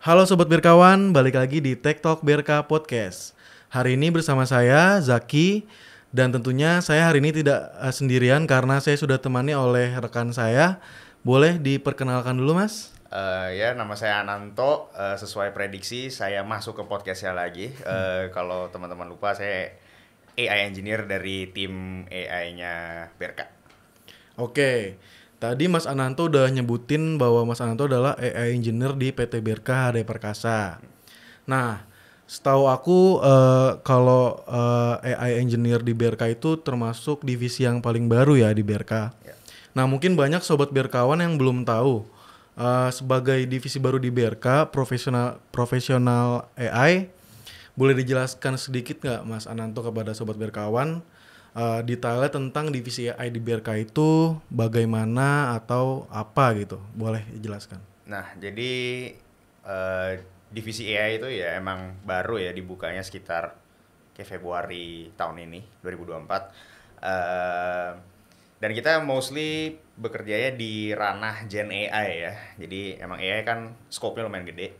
Halo Sobat Berkawan, balik lagi di Tech Talk Berka Podcast. Hari ini bersama saya, Zaki. Dan tentunya saya hari ini tidak sendirian karena saya sudah temani oleh rekan saya. Boleh diperkenalkan dulu Mas? Ya, nama saya Ananto. Sesuai prediksi, saya masuk ke podcastnya lagi. Kalau teman-teman lupa, saya AI engineer dari tim AI-nya Berka. Oke, tadi Mas Ananto udah nyebutin bahwa Mas Ananto adalah AI Engineer di PT Berka HD Perkasa. Nah, setahu aku kalau AI Engineer di Berka itu termasuk divisi yang paling baru ya di Berka. Ya. Nah, mungkin banyak sobat Berkawan yang belum tahu sebagai divisi baru di Berka, profesional AI, boleh dijelaskan sedikit nggak Mas Ananto kepada sobat Berkawan detailnya tentang divisi AI di Berka itu bagaimana atau apa gitu? Boleh dijelaskan? Nah, jadi eh, divisi AI itu ya emang baru ya dibukanya sekitar kayak Februari tahun ini, 2024. Eh, dan kita mostly bekerjanya di ranah Gen AI ya. Jadi emang AI kan scope-nya lumayan gede,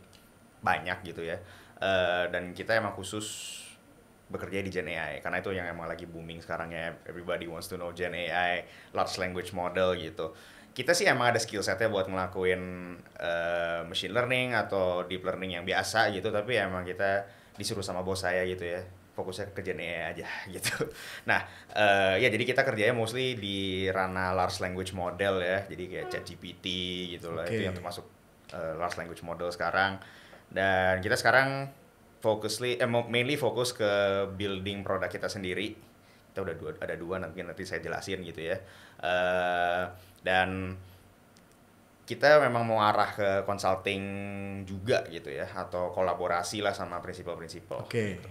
banyak gitu ya. Dan kita emang khusus bekerja di Gen AI karena itu yang emang lagi booming sekarang ya. Everybody wants to know Gen AI, large language model gitu. Kita sih emang ada skill setnya buat ngelakuin machine learning atau deep learning yang biasa gitu, tapi emang kita disuruh sama bos saya gitu ya, fokusnya ke Gen AI aja gitu. Nah, ya jadi kita kerjanya mostly di ranah large language model ya, jadi kayak ChatGPT gitu lah, itu yang Oke. termasuk large language model sekarang. Dan kita sekarang mainly fokus ke building produk kita sendiri. Kita udah ada dua, nanti saya jelasin gitu ya. Dan kita memang mau arah ke consulting juga gitu ya, atau kolaborasi lah sama prinsipal-prinsipal Oke. gitu.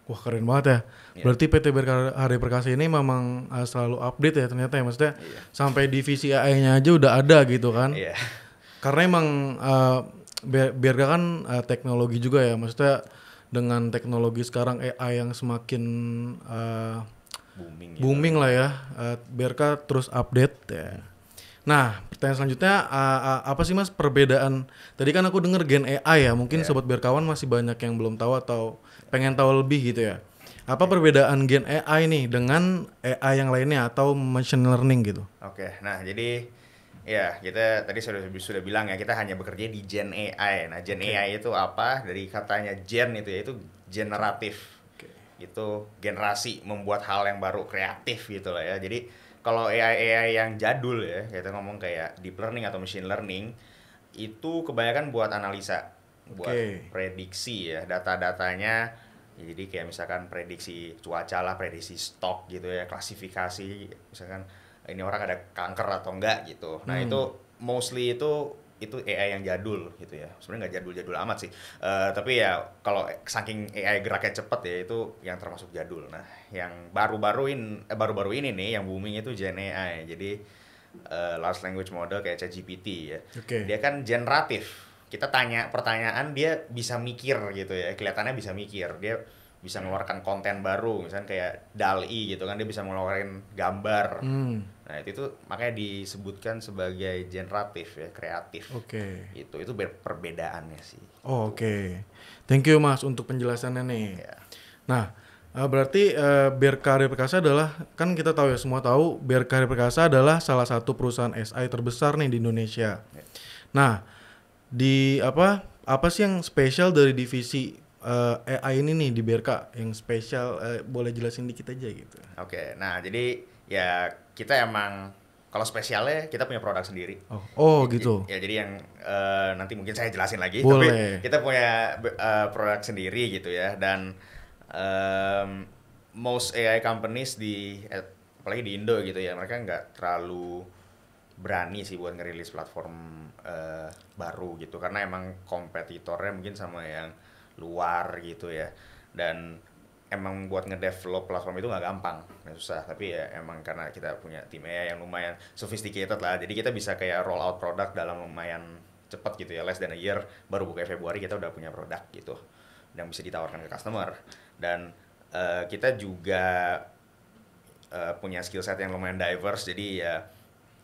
Wah keren banget ya. Iya, Berarti PT Berka HD Perkasa ini memang selalu update ya ternyata ya. Maksudnya iya, sampai divisi AI-nya aja udah ada gitu kan. iya. Karena emang Berka kan teknologi juga ya. Maksudnya dengan teknologi sekarang AI yang semakin uh, Booming gitu booming kan. lah ya. Berka terus update ya. Nah, pertanyaan selanjutnya apa sih Mas perbedaan? Tadi kan aku denger Gen AI ya, mungkin Iya, sobat berkawan masih banyak yang belum tahu atau pengen tahu lebih gitu ya. Apa oke. perbedaan Gen AI nih dengan AI yang lainnya atau machine learning gitu? Oke, nah jadi ya kita tadi sudah bilang ya, kita hanya bekerja di Gen AI. Nah, Gen Oke. AI itu apa? Dari katanya Gen itu ya, itu generatif. Oke. Itu generasi, membuat hal yang baru, kreatif gitu lah ya. Jadi kalau AI yang jadul ya, kita ngomong kayak deep learning atau machine learning, itu kebanyakan buat analisa, buat Oke. prediksi ya, data-datanya. Jadi kayak misalkan prediksi cuaca lah, prediksi stok gitu ya, klasifikasi, misalkan ini orang ada kanker atau enggak gitu. Nah itu Hmm. mostly itu AI yang jadul gitu ya. Sebenarnya nggak jadul-jadul amat sih. Tapi ya kalau saking AI geraknya cepet ya, itu yang termasuk jadul. Nah, yang baru-baru ini nih yang booming itu Gen AI. Jadi large language model kayak ChatGPT ya. Oke. Dia kan generatif. Kita tanya pertanyaan, dia bisa mikir gitu ya. Kelihatannya bisa mikir. Dia bisa mengeluarkan konten baru, misalnya kayak DALL-E gitu kan, dia bisa mengeluarkan gambar. Hmm. Nah, itu tuh makanya disebutkan sebagai generatif ya, kreatif. Oke. Itu perbedaannya sih. Oh, Itu. oke. Thank you Mas untuk penjelasannya nih. Ya. Nah, berarti BRK Hari Perkasa adalah, kan kita tahu ya, semua tahu BRK Hari Perkasa adalah salah satu perusahaan SI terbesar nih di Indonesia. Ya. Nah, di apa sih yang spesial dari divisi AI ini nih di BRK yang spesial, boleh jelasin dikit aja gitu. Oke. Nah, jadi ya kita emang kalau spesialnya kita punya produk sendiri. Oh gitu. Ya, jadi yang nanti mungkin saya jelasin lagi, tapi Boleh. kita punya produk sendiri gitu ya. Dan most AI companies apalagi di Indo gitu ya, mereka nggak terlalu berani sih buat ngerilis platform baru gitu, karena emang kompetitornya mungkin sama yang luar gitu ya. Dan emang buat ngedevelop platform itu nggak gampang, nggak susah, tapi ya emang karena kita punya tim AI yang lumayan sophisticated lah, jadi kita bisa kayak roll out produk dalam lumayan cepat gitu ya, less than a year, baru buka Februari kita udah punya produk gitu yang bisa ditawarkan ke customer. Dan kita juga punya skill set yang lumayan diverse, jadi ya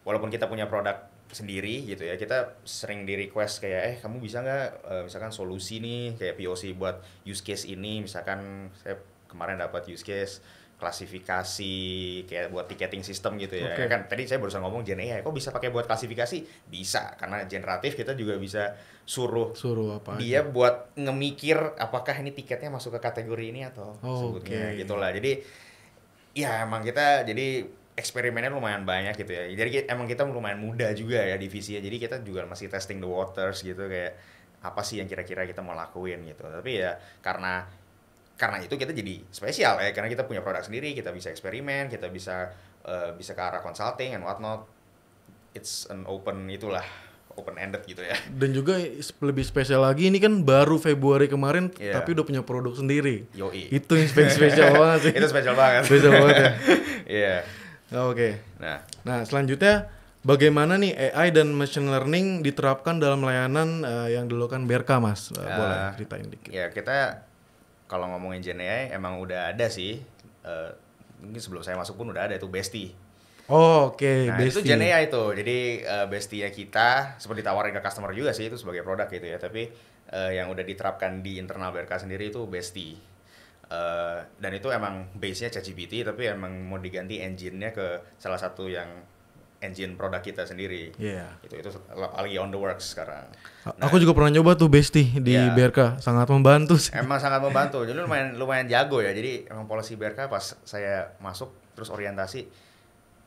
walaupun kita punya produk sendiri gitu ya, kita sering di request kayak kamu bisa nggak misalkan solusi nih kayak POC buat use case ini, misalkan saya kemarin dapat use case klasifikasi kayak buat ticketing system gitu ya. Oke. Kan tadi saya barusan ngomong Gen AI kok bisa pakai buat klasifikasi, bisa karena generatif kita juga bisa suruh apa dia aja. buat ngemikir apakah ini tiketnya masuk ke kategori ini atau sebutnya Oke. gitulah. Jadi ya emang kita jadi eksperimennya lumayan banyak gitu ya. Jadi emang kita lumayan muda juga ya divisinya. Jadi kita juga masih testing the waters gitu kayak apa sih yang kira-kira kita mau lakuin gitu. Tapi ya karena itu kita jadi spesial ya karena kita punya produk sendiri, kita bisa eksperimen, kita bisa bisa ke arah consulting and whatnot. It's an open itulah, open ended gitu ya. Dan juga lebih spesial lagi ini kan baru Februari kemarin Iya. tapi udah punya produk sendiri. Yoi. Itu yang spesial banget sih. Itu spesial banget. Spesial banget ya. Iya. Oke. Nah, Nah, selanjutnya bagaimana nih AI dan machine learning diterapkan dalam layanan yang dilakukan BRK, Mas? Boleh ceritain dikit. ya kita kalau ngomongin Gen AI emang udah ada sih. Mungkin sebelum saya masuk pun udah ada itu Besti. Oh, oke, Nah, itu Besti. Gen AI itu. Jadi Bestia kita seperti tawarin ke customer juga sih itu sebagai produk gitu ya. Tapi yang udah diterapkan di internal BRK sendiri itu Besti. Dan itu emang base-nya ChatGPT tapi emang mau diganti engine-nya ke salah satu yang engine produk kita sendiri. Iya. Itu lagi on the works sekarang. Aku juga pernah nyoba tuh Besti di Iya. BRK, sangat membantu sih. Emang sangat membantu. Jadi lumayan jago ya. Jadi emang policy BRK pas saya masuk terus orientasi,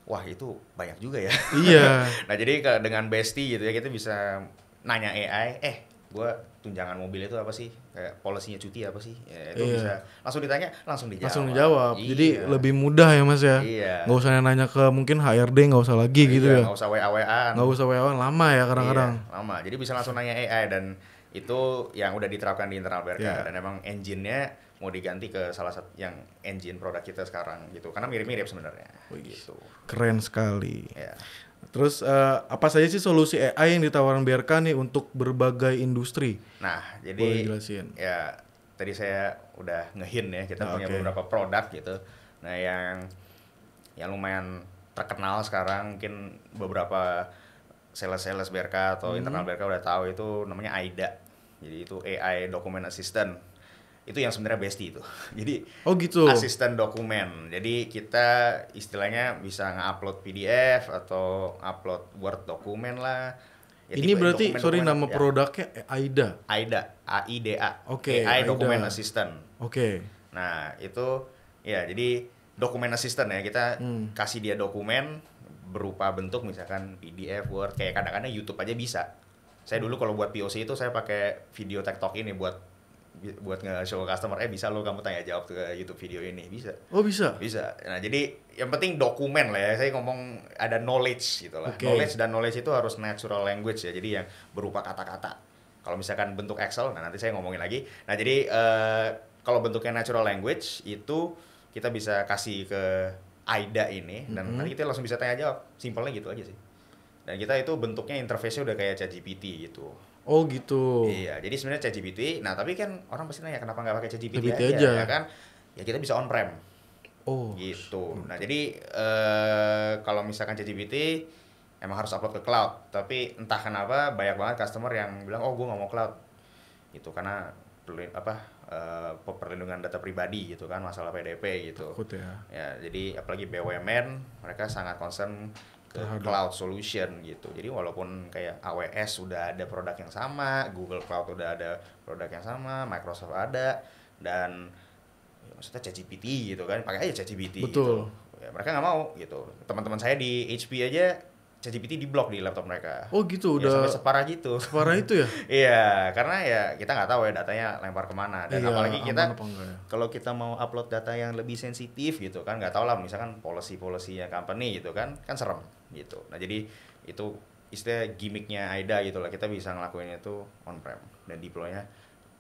wah itu banyak juga ya. Iya. Nah jadi dengan Besti gitu ya kita bisa nanya AI, gua tunjangan mobil itu apa sih? Kayak policy-nya cuti apa sih? Ya, itu Iya. bisa langsung ditanya, langsung dijawab. Langsung dijawab. Iya. Jadi lebih mudah ya, Mas ya. Iya. Nggak usah nanya ke mungkin HRD, nggak usah lagi gitu ya. Nggak usah WA-WA-an. Nggak usah WA, lama ya kadang-kadang. Iya, lama. Jadi bisa langsung nanya AI dan itu yang udah diterapkan di internal BRK Iya. dan emang engine-nya mau diganti ke salah satu yang engine produk kita sekarang gitu. Karena mirip-mirip sebenarnya. Gitu. Keren sekali. Ya. Terus apa saja sih solusi AI yang ditawarkan BRK nih untuk berbagai industri? Nah, Boleh jadi jelasin. ya tadi saya udah nge-hint ya kita punya oke. beberapa produk gitu. Nah, yang lumayan terkenal sekarang mungkin beberapa sales BRK atau internal BRK udah tahu itu namanya AIDA. Jadi itu AI Document Assistant. Itu yang sebenarnya Besti itu. Jadi Oh gitu. asisten dokumen. Jadi kita istilahnya bisa nge-upload PDF atau upload Word dokumen lah. Ya, Ini tipe berarti dokumen-dokumen, nama ya. produknya AIDA. AIDA, AIDA. Oke, AI AIDA. Document Assistant. Oke. Nah, itu ya jadi dokumen assistant ya. Kita kasih dia dokumen berupa bentuk misalkan PDF, Word, kayak kadang-kadang YouTube aja bisa. Saya dulu kalau buat POC itu saya pakai video TikTok ini buat nge-show ke customer, bisa lo kamu tanya jawab ke YouTube video ini, bisa. Oh bisa. Bisa. Nah, jadi yang penting dokumen lah ya. Saya ngomong ada knowledge gitu lah. Oke. Knowledge itu harus natural language ya. Jadi yang berupa kata-kata. Kalau misalkan bentuk Excel, nah nanti saya ngomongin lagi. Nah, jadi kalau bentuknya natural language itu kita bisa kasih ke AIDA ini dan nanti kita langsung bisa tanya jawab. Simpelnya gitu aja sih. Dan kita itu bentuknya interface-nya udah kayak ChatGPT gitu. Oh gitu. Iya, jadi sebenarnya ChatGPT. Nah, tapi kan orang pasti nanya kenapa nggak pakai ChatGPT GPT aja, aja. ya kan? Ya kita bisa on-prem. Oh. Gitu. Nah, jadi kalau misalkan ChatGPT emang harus upload ke cloud, tapi entah kenapa banyak banget customer yang bilang, "Oh, gue nggak mau cloud." Gitu karena perlindungan data pribadi gitu kan, masalah PDP gitu. Takut ya. Ya, jadi apalagi BUMN mereka sangat concern ke cloud solution gitu. Jadi walaupun kayak AWS udah ada produk yang sama, Google Cloud udah ada produk yang sama, Microsoft ada, dan ya, maksudnya ChatGPT gitu kan, pakai aja ChatGPT. Betul. Gitu. Ya, mereka nggak mau gitu. Teman-teman saya di HP aja ChatGPT di-block di laptop mereka. Oh gitu, Ya, udah sampai separah gitu. separah itu ya? Iya, karena ya kita nggak tahu ya datanya lempar kemana. Dan Iya, apalagi kita aman apa enggak ya? kalau kita mau upload data yang lebih sensitif gitu kan, nggak tahu lah misalkan policy-policy company gitu kan serem gitu. Nah jadi itu istilah gimmicknya AIDA gitu lah, kita bisa ngelakuin itu on-prem dan deploy-nya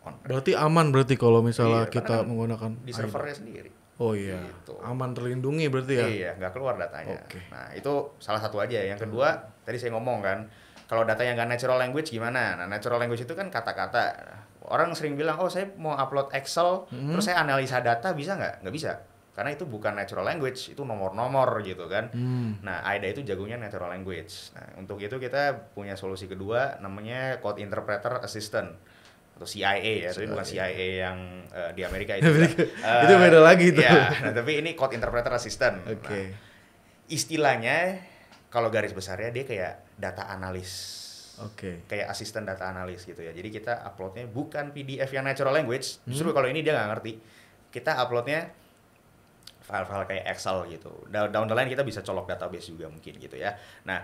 on-prem. Berarti aman berarti kalau misalnya Iya, kita karena kan menggunakan di AIDA. servernya sendiri. Oh iya, Gitu. aman terlindungi berarti ya? Iya, nggak keluar datanya. Oke. Nah, itu salah satu aja. Yang kedua, tadi saya ngomong kan, kalau datanya nggak natural language gimana? Nah, natural language itu kan kata-kata. Orang sering bilang, oh saya mau upload Excel, terus saya analisa data, bisa nggak? Nggak bisa. karena itu bukan natural language, itu nomor-nomor gitu kan. Hmm. Nah, AIDA itu jagonya natural language. Nah, untuk itu kita punya solusi kedua namanya Code Interpreter Assistant atau CIA ya, tapi bukan CIA yang di Amerika itu kan. Itu beda lagi tuh. Ya, nah, tapi ini Code Interpreter Assistant. Oke. Nah, istilahnya kalau garis besarnya dia kayak data analis. Oke. Kayak asisten data analis gitu ya. Jadi kita uploadnya bukan PDF yang natural language. Justru kalau ini dia nggak ngerti. Kita uploadnya file-file kayak Excel gitu. Down the line kita bisa colok database juga mungkin gitu ya. Nah,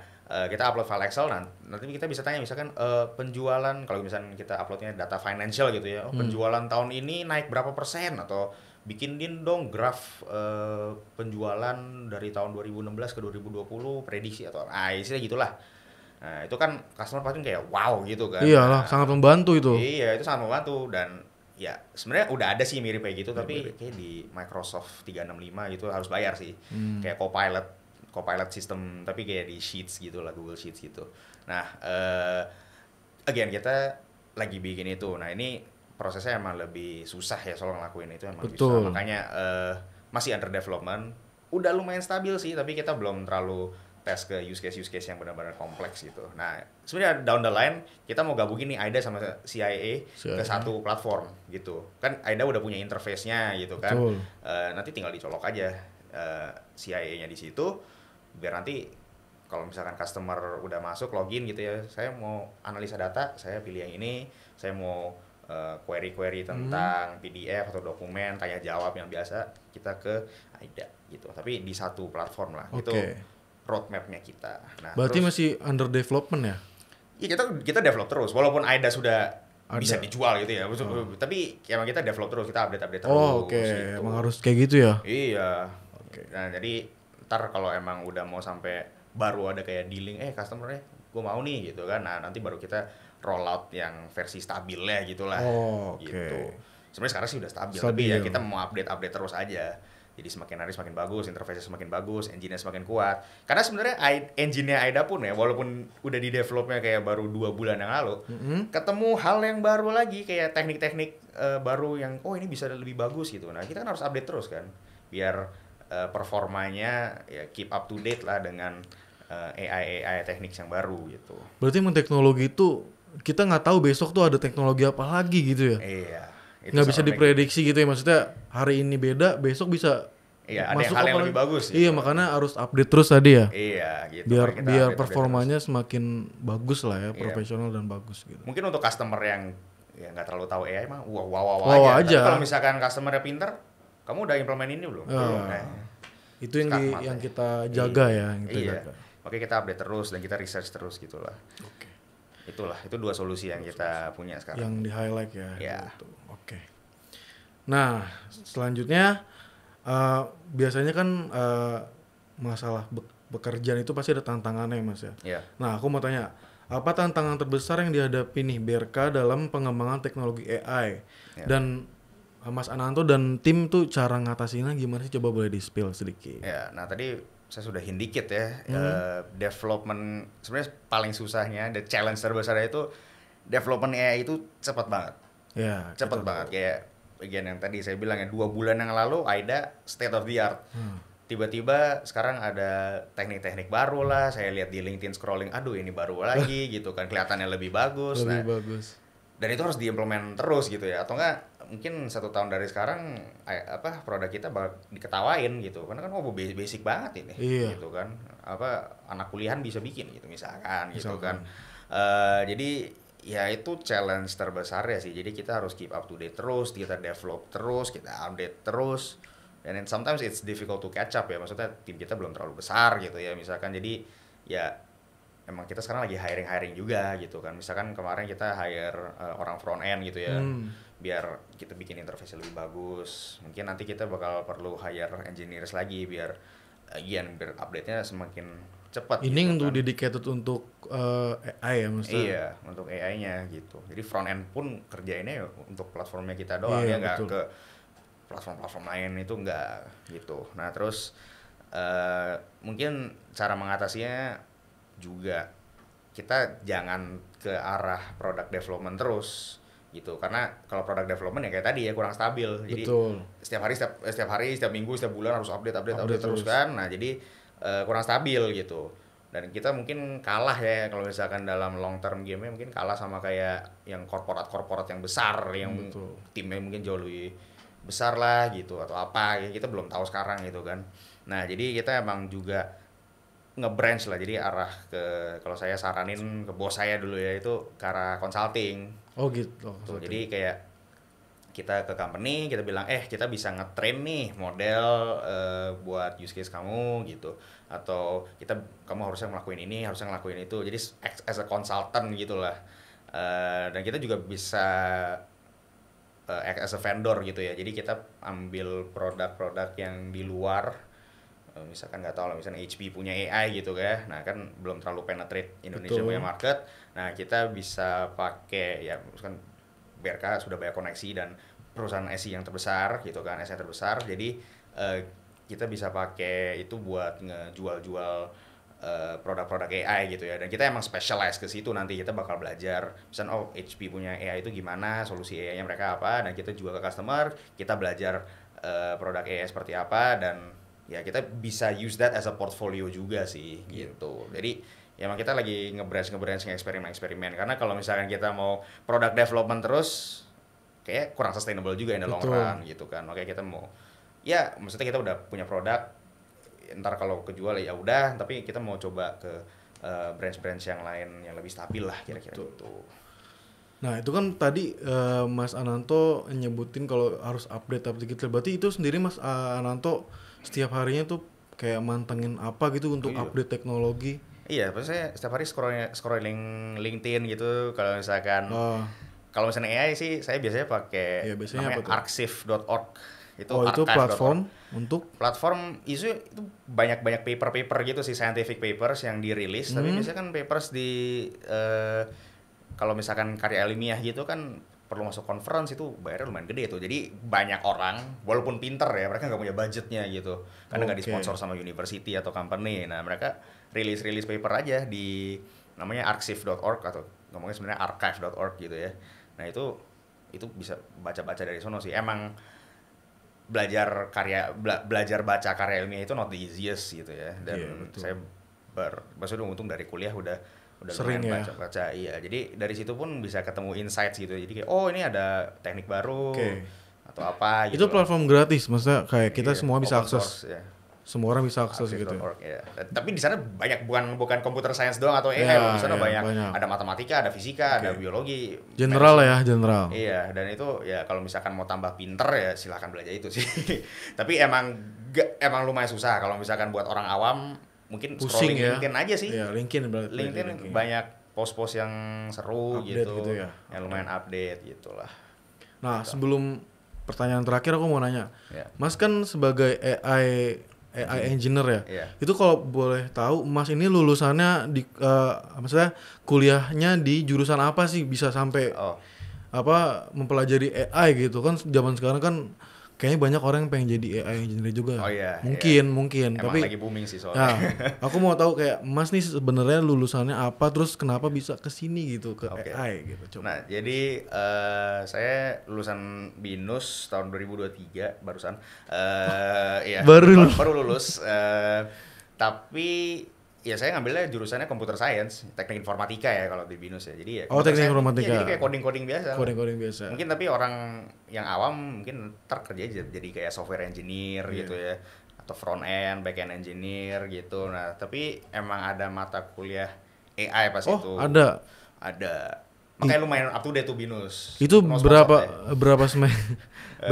kita upload file Excel, nanti kita bisa tanya misalkan penjualan, kalau misalkan kita uploadnya data financial gitu ya, penjualan tahun ini naik berapa persen, atau bikin dong graf penjualan dari tahun 2016 ke 2020 prediksi atau istilah gitulah. Nah, itu kan customer pasti kayak wow gitu kan. Iyalah, Nah, sangat membantu itu. iya, itu sangat membantu. Dan ya sebenarnya udah ada sih mirip kayak gitu, tapi kayak di Microsoft 365 gitu harus bayar sih. Kayak Copilot system, tapi kayak di Sheets gitu lah, Google Sheets gitu. Nah, again kita lagi bikin itu. Nah, ini prosesnya emang lebih susah ya soal ngelakuin itu, emang Betul. susah. Makanya masih under development. Udah lumayan stabil sih, tapi kita belum terlalu tes ke use case yang benar-benar kompleks gitu. Nah, sebenarnya down the line kita mau gabungin nih AIDA sama CIA ke satu platform gitu. Kan AIDA udah punya interface-nya gitu kan. Betul. Nanti tinggal dicolok aja CIA-nya di situ, biar nanti kalau misalkan customer udah masuk login gitu ya, saya mau analisa data, saya pilih yang ini, saya mau query-query tentang PDF atau dokumen, tanya jawab yang biasa, kita ke AIDA gitu. Tapi di satu platform lah. Oke. Itu roadmap-nya kita. Nah, Berarti terus, masih under development ya? ya kita develop terus, walaupun AIDA sudah bisa Ada. dijual gitu ya. Tapi emang kita develop terus, kita update terus. Oh, oke. Gitu. Emang harus kayak gitu ya? Iya. Oke. Nah, jadi ntar kalau emang udah mau sampai baru ada kayak dealing, customernya gue mau nih gitu kan. Nah, nanti baru kita roll out yang versi stabilnya gitulah. Oh, oke. Gitu. Sebenarnya sekarang sih udah stabil, Stabil. tapi ya kita mau update terus aja. Jadi semakin hari semakin bagus, interface semakin bagus, engine-nya semakin kuat. Karena sebenarnya engine-nya AIDA pun ya, walaupun udah di developnya kayak baru 2 bulan yang lalu, ketemu hal yang baru lagi, kayak teknik-teknik baru yang, oh ini bisa lebih bagus gitu. Nah, kita kan harus update terus kan, biar performanya ya keep up to date lah dengan AI teknik yang baru gitu. Berarti emang teknologi itu, kita nggak tahu besok tuh ada teknologi apa lagi gitu ya? Iya. Nggak bisa diprediksi gitu ya, maksudnya hari ini beda, besok bisa iya, ada yang hal yang lebih bagus. Iya, makanya harus update terus tadi ya. Iya, gitu. Biar performanya semakin bagus lah ya, profesional dan bagus gitu. Mungkin untuk customer yang ya nggak terlalu tahu AI mah wow aja. Tapi kalau misalkan customernya pinter, kamu udah implement ini belum? Belum. Nah, itu yang kita jaga ya, yang kita jaga. Makanya kita update terus dan kita research terus gitulah. Oke. Itu dua solusi yang kita punya sekarang. Yang di highlight ya. Iya. Gitu. Oke. Nah, selanjutnya biasanya kan masalah bekerjaan itu pasti ada tantangannya Mas ya. Iya. Nah, aku mau tanya, apa tantangan terbesar yang dihadapi nih BRK dalam pengembangan teknologi AI? Iya. Dan Mas Ananto dan tim tuh cara ngatasinnya gimana sih? Coba boleh di-spill sedikit. Ya, nah tadi saya sudah hint dikit ya, development sebenarnya paling susahnya, the challenge terbesarnya itu development AI itu cepat banget. Ya, Cepat banget, kayak bagian yang tadi saya bilang ya, 2 bulan yang lalu AIDA state of the art. Tiba-tiba sekarang ada teknik-teknik baru lah, saya lihat di LinkedIn scrolling, aduh ini baru lagi gitu kan, kelihatannya lebih bagus. Lebih bagus. Dan itu harus diimplement terus gitu ya, atau enggak mungkin 1 tahun dari sekarang produk kita bakal diketawain gitu, karena kan basic banget ini. Iya. Gitu kan, anak kuliahan bisa bikin gitu misalkan. Gitu kan. Jadi ya itu challenge terbesar ya sih, jadi kita harus keep up to date terus, kita develop terus, kita update terus, and then sometimes it's difficult to catch up ya, maksudnya tim kita belum terlalu besar gitu ya misalkan, jadi ya emang kita sekarang lagi hiring juga gitu kan, misalkan kemarin kita hire orang front end gitu ya, biar kita bikin interface lebih bagus, mungkin nanti kita bakal perlu hire engineers lagi biar biar update-nya semakin cepat. Ini gitu untuk kan. dedicated untuk AI ya maksudnya? Iya, untuk AI-nya gitu. Jadi front end pun kerjainnya ya untuk platformnya kita doang, Iya, ya nggak betul. ke platform-platform lain itu nggak gitu. Nah terus mungkin cara mengatasinya juga kita jangan ke arah product development terus, gitu. Karena kalau product development ya kayak tadi ya kurang stabil. Jadi Betul. setiap minggu, setiap bulan harus update Update terus terus. kan. Nah, jadi kurang stabil gitu. Dan kita mungkin kalah ya kalau misalkan dalam long term game mungkin kalah sama kayak yang korporat yang besar yang Betul. timnya mungkin jauh lebih besar lah gitu atau apa ya kita belum tahu sekarang gitu kan. Nah, jadi kita emang juga nge-branch lah, jadi arah ke, kalau saya saranin ke bos saya dulu ya itu ke arah consulting Oh gitu. Oh, tuh. maksudnya. Jadi kayak kita ke company kita bilang kita bisa nge-train nih model buat use case kamu gitu, atau kamu harusnya ngelakuin ini, harusnya ngelakuin itu, jadi as a consultant gitulah. Dan kita juga bisa act as a vendor gitu ya, jadi kita ambil produk-produk yang di luar. Misalkan nggak tahu lah, misalnya HP punya AI gitu ya, nah kan belum terlalu penetrate Indonesia Betul. punya market, nah kita bisa pakai ya, misalkan BRK sudah banyak koneksi dan perusahaan SI yang terbesar gitu kan, SI yang terbesar, jadi kita bisa pakai itu buat ngejual-jual produk-produk AI gitu ya, dan kita emang specialize ke situ. Nanti kita bakal belajar misalnya HP punya AI itu gimana, solusi AI-nya mereka apa, dan kita juga ke customer, kita belajar produk AI seperti apa, dan ya kita bisa use that as a portfolio juga sih gitu. Jadi ya emang kita lagi nge-branch eksperimen karena kalau misalkan kita mau product development terus kayak kurang sustainable juga in the long Betul. run gitu kan. Makanya kita mau ya maksudnya kita udah punya produk, ntar kalau kejual ya udah, tapi kita mau coba ke branch-branch yang lain yang lebih stabil lah kira-kira Betul. gitu. Nah itu kan tadi Mas Ananto nyebutin kalau harus update gitu. Berarti itu sendiri Mas Ananto setiap harinya tuh kayak mantengin apa gitu untuk Iya. update teknologi. Iya, saya setiap hari scrolling LinkedIn gitu. Kalau misalnya AI sih saya biasanya pakai Iya, biasanya namanya apa tuh? arxiv.org. Itu Itu archive.org. platform untuk Platform isu itu banyak paper gitu sih, scientific papers yang dirilis, tapi biasanya kan papers di kalau misalkan karya ilmiah gitu kan perlu masuk conference, itu bayarnya lumayan gede tuh. Jadi banyak orang walaupun pinter ya mereka nggak punya budgetnya gitu karena nggak Oke. disponsor sama university atau company. Nah mereka rilis paper aja di namanya arxiv.org atau ngomongnya sebenarnya archive.org gitu ya. Nah itu bisa baca dari sono sih. Emang belajar baca karya ilmiah itu not the easiest gitu ya. Dan Iya, betul. saya maksudnya untung dari kuliah udah Sering lumayan ya. baca. Iya, jadi dari situ pun bisa ketemu insights gitu. Jadi kayak ini ada teknik baru Oke. atau apa Itu gitu loh. platform gratis, maksudnya kayak kita Iya, semua bisa open akses. source, ya. Semua orang bisa akses gitu. Arxiv.org ya. Tapi di sana banyak bukan computer science doang atau AI Ya, loh. Di sana ya, banyak, banyak. ada matematika, ada fisika, ada Oke. biologi, General medicine. ya, general. Iya, dan itu ya kalau misalkan mau tambah pinter ya silahkan belajar itu sih. Tapi emang lumayan susah kalau misalkan buat orang awam, mungkin Pusing scrolling ya. LinkedIn aja sih. Iya, LinkedIn berarti. LinkedIn banyak post-post yang seru Update gitu ya. yang lumayan update gitulah. Nah, sebelum pertanyaan terakhir aku mau nanya. Ya. Mas kan sebagai AI engineer ya. Iya. Itu kalau boleh tahu Mas ini lulusannya di maksudnya kuliahnya di jurusan apa sih bisa sampai Oh, mempelajari AI gitu kan, zaman sekarang kan kayaknya banyak orang yang pengen jadi AI engineer juga. Oh iya, Mungkin emang tapi lagi booming sih soalnya. nah, aku mau tahu kayak Mas nih sebenarnya lulusannya apa, terus kenapa bisa ke sini gitu, ke Oke. AI gitu. Coba. Nah, jadi saya lulusan BINUS tahun 2023 barusan. Iya, baru lulus. Tapi ya saya ngambilnya jurusannya computer science, teknik informatika ya kalau di BINUS ya. Jadi ya computer Teknik science, informatika. iya, jadi kayak coding biasa. Coding biasa. Mungkin tapi orang yang awam mungkin kerja jadi kayak software engineer gitu ya, atau front end, back end engineer gitu. Nah, tapi emang ada mata kuliah AI pas itu. Ada. Makanya lumayan up to date tuh BINUS. Itu No sponsor ya.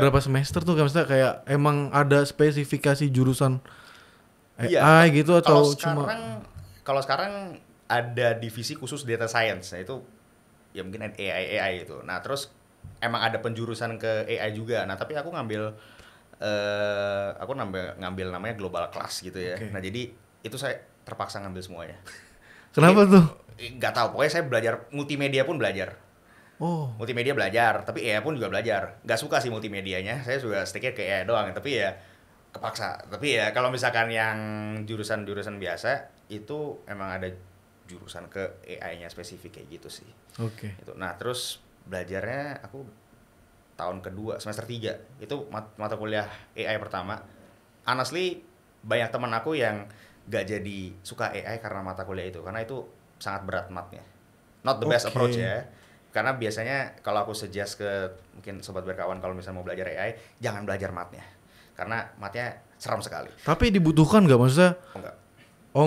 berapa semester tuh, maksudnya kayak emang ada spesifikasi jurusan Iya, AI gitu atau cuma kalau sekarang ada divisi khusus data science. Nah, itu ya mungkin AI itu. Nah, terus emang ada penjurusan ke AI juga. Nah, tapi aku ngambil namanya global class gitu ya. Oke. Nah, jadi itu saya terpaksa ngambil semuanya. Kenapa tuh? Nggak tahu, pokoknya saya belajar multimedia pun belajar. Multimedia belajar, tapi AI pun juga belajar. Nggak suka sih multimedianya, saya juga sticknya ke AI doang, tapi ya kepaksa. Tapi ya kalau misalkan yang jurusan biasa itu emang ada jurusan ke AI-nya spesifik kayak gitu sih. Oke. Nah, terus belajarnya aku tahun kedua, semester 3. Itu mata kuliah AI pertama. Honestly, banyak teman aku yang gak jadi suka AI karena mata kuliah itu. Karena itu sangat berat matnya. Not the best approach ya. Karena biasanya kalau aku suggest ke mungkin sobat berkawan kalau misalnya mau belajar AI, jangan belajar matnya. Karena matnya seram sekali. Tapi dibutuhkan nggak maksudnya? Oh, enggak. Oh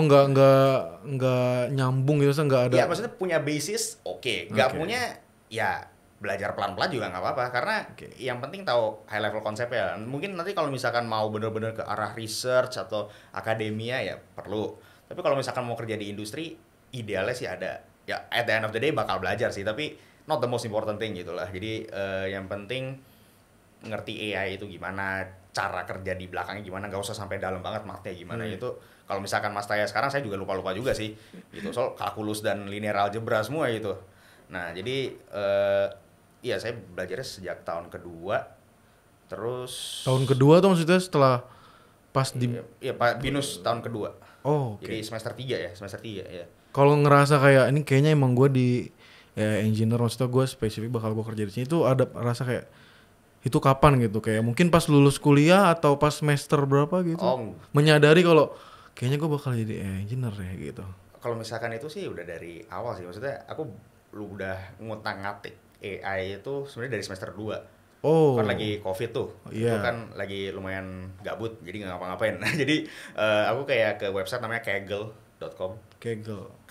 nggak nyambung gitu, nggak ada. Iya, maksudnya punya basis, oke. Nggak punya, ya belajar pelan-pelan juga nggak apa-apa. Karena yang penting tahu high level konsepnya. Mungkin nanti kalau misalkan mau bener-bener ke arah research atau akademia ya perlu. Tapi kalau misalkan mau kerja di industri, idealnya sih ada. Ya at the end of the day bakal belajar sih, tapi not the most important thing gitu lah. Jadi yang penting ngerti AI itu gimana, cara kerja di belakangnya gimana, nggak usah sampai dalam banget matnya gimana. Itu kalau misalkan Mas Taya sekarang saya juga lupa-lupa juga sih gitu, soal kalkulus dan linear algebra semua gitu. Nah jadi iya saya belajarnya sejak tahun kedua. Terus tahun kedua tuh maksudnya setelah pas di iya Pak Binus tahun kedua. Oh, jadi semester 3 ya. Kalau ngerasa kayak ini kayaknya emang gue di engineer, maksudnya gue spesifik bakal gue kerja di sini, itu ada rasa kayak itu kapan gitu, kayak mungkin pas lulus kuliah atau pas semester berapa gitu menyadari kalau kayaknya gue bakal jadi engineer ya gitu. Kalau misalkan itu sih udah dari awal sih, maksudnya aku udah ngutang-ngatik AI itu sebenarnya dari semester 2. Kan lagi COVID tuh, itu kan lagi lumayan gabut, jadi nggak ngapa-ngapain. Nah jadi aku kayak ke website namanya kaggle.com.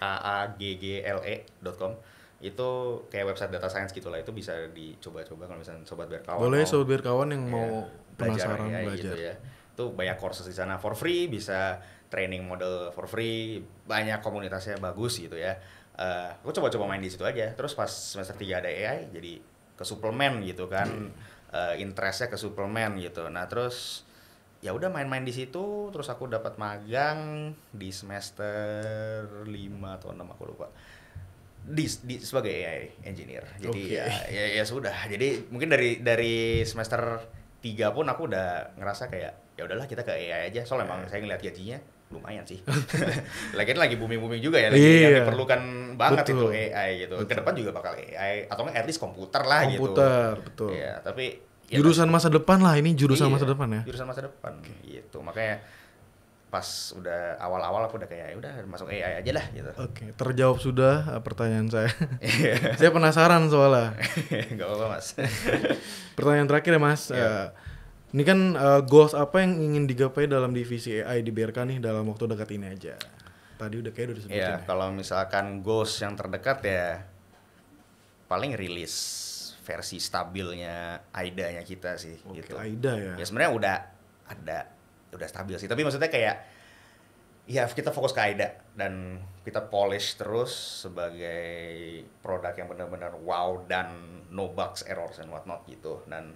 KAGGLE.com. Itu kayak website data science gitulah, itu bisa dicoba-coba kalau misalnya sobat berkawan. Boleh sobat berkawan yang mau penasaran belajar. Gitu ya. Itu banyak courses di sana for free, bisa training model for free, banyak komunitasnya bagus gitu ya. Aku coba-coba main di situ aja. Terus pas semester 3 ada AI, jadi ke suplemen gitu kan. Interestnya ke suplemen gitu. Nah terus ya udah main-main di situ, terus aku dapat magang di semester 5 atau 6 aku lupa. Di sebagai AI engineer. Jadi ya sudah. Jadi mungkin dari semester 3 pun aku udah ngerasa kayak ya udahlah kita ke AI aja. Soalnya emang saya ngeliat gajinya lumayan sih. lagi booming juga ya, yang diperlukan banget itu AI gitu. Ke depan juga bakal AI atau at least komputer lah gitu. Betul. Ya, tapi jurusan masa depan lah, ini jurusan masa depan ya. Jurusan masa depan gitu. Makanya pas udah awal-awal aku udah kayak udah masuk AI aja lah gitu. Terjawab sudah pertanyaan saya. Saya penasaran soalnya. Gak apa-apa Mas. Pertanyaan terakhir ya Mas. Ini kan goals apa yang ingin digapai dalam divisi AI di BRK nih dalam waktu dekat ini aja? Tadi udah disebutin. Ya kalau misalkan goals yang terdekat ya paling rilis versi stabilnya AIDA-nya kita sih gitu. AIDA ya. Ya sebenarnya udah stabil sih, tapi maksudnya kayak ya kita fokus ke AIDA dan kita polish terus sebagai produk yang benar-benar wow dan no bugs, errors and whatnot gitu. Dan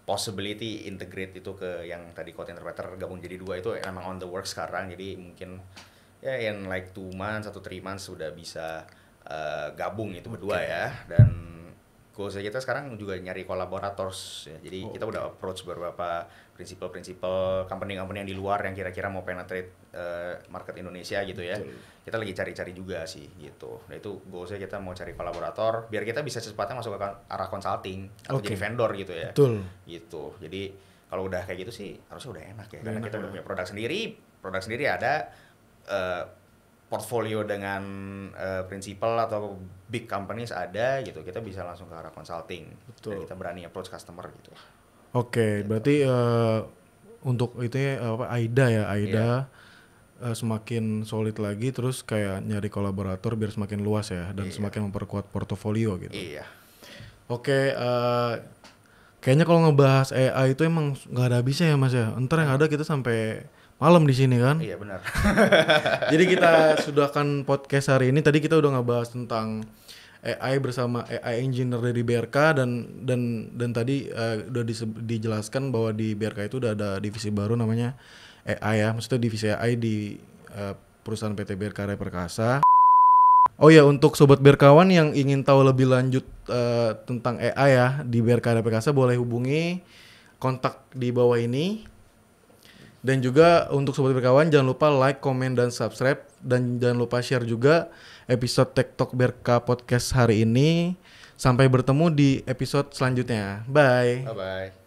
possibility integrate itu ke yang tadi code interpreter gabung jadi 2 itu emang on the work sekarang. Jadi mungkin ya in like 2 months atau 3 months sudah bisa gabung itu berdua ya. Dan goals kita sekarang juga nyari collaborators ya. Jadi kita udah approach beberapa prinsipal company-company yang di luar yang kira-kira mau penetrate market Indonesia gitu ya. Kita lagi cari-cari juga sih gitu. Nah itu goalsnya kita mau cari kolaborator biar kita bisa secepatnya masuk ke arah consulting atau jadi vendor gitu ya. Gitu. Jadi kalau udah kayak gitu sih harusnya udah enak ya. Karena kita udah punya produk sendiri ada portfolio dengan principal atau big companies ada gitu, kita bisa langsung ke arah consulting. Dan kita berani approach customer gitu. Gitu. Berarti untuk itu AIDA ya, semakin solid lagi, terus kayak nyari kolaborator biar semakin luas ya dan semakin memperkuat portofolio gitu. Kayaknya kalau ngebahas AI itu emang nggak ada habisnya ya Mas ya. Ntar yang ada kita sampai malam di sini kan? Iya benar. Jadi kita sudahkan podcast hari ini. Tadi kita udah ngebahas tentang AI bersama AI engineer dari BRK dan tadi udah dijelaskan bahwa di BRK itu udah ada divisi baru namanya AI ya. Maksudnya divisi AI di perusahaan PT BRK Raya Perkasa. Oh ya, untuk sobat berkawan yang ingin tahu lebih lanjut tentang AI ya di BRK Raya Perkasa boleh hubungi kontak di bawah ini. Dan juga untuk Sobat Berkawan jangan lupa like, komen, dan subscribe. Dan jangan lupa share juga episode TikTok Berka Podcast hari ini. Sampai bertemu di episode selanjutnya. Bye. Bye-bye.